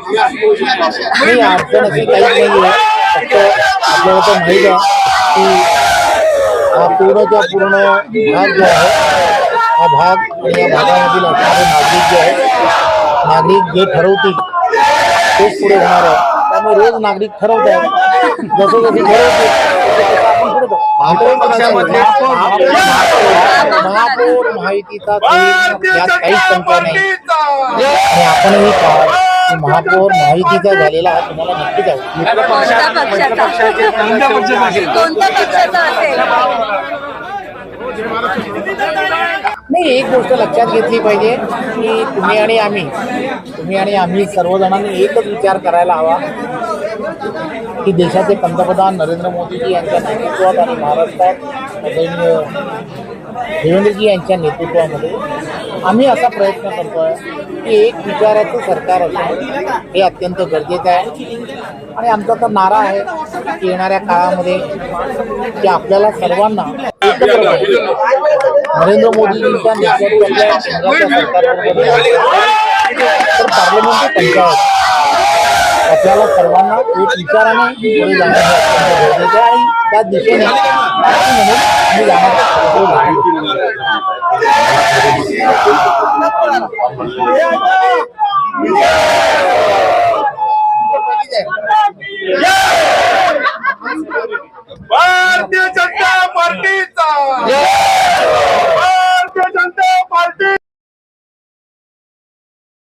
नाही, अडचण अशी काहीच नाही आहे. फक्त आपल्याला तर माहीत आहे की हा पूर्णच्या पूर्ण भाग जो आहे हा भाग आणि या भागामधील असणारे नागरिक जे आहेत, नागरिक जे ठरवतील तेच पुढे होणार आहे. त्यामुळे रोज नागरिक ठरवत आहेत, जसं जसे ठरवतील तसं आपण पुढे जाऊ. महापौर महायुतीचा यात काहीच शंका नाही आणि आपणही पाहाल की महापौर महायुतीचा झालेला हा तुम्हाला नक्कीच नाही. एक गोष्ट लक्षात घेतली पाहिजे की तुम्ही आणि आम्ही सर्वजणांनी एकच विचार करायला हवा की देशाचे पंतप्रधान नरेंद्र मोदीजी यांच्या नेतृत्वात आणि महाराष्ट्रात देवेंद्रजी यांच्या नेतृत्वामध्ये आम्ही असा प्रयत्न करतोय की एक विचाराचं सरकार असणं हे अत्यंत गरजेचं आहे. आणि आमचा तर नारा आहे की येणाऱ्या काळामध्ये की आपल्याला सर्वांना एकत्र नरेंद्र मोदीजींच्या नेतृत्वातल्या केंद्राच्या सरकारबरोबर तर पार्लमेंटरी पंचायत आपल्याला सर्वांना एक विचाराने पुढे जाणं हे अत्यंत गरजेचं आहे आणि त्या दिशेने म्हणून आम्ही जाणार.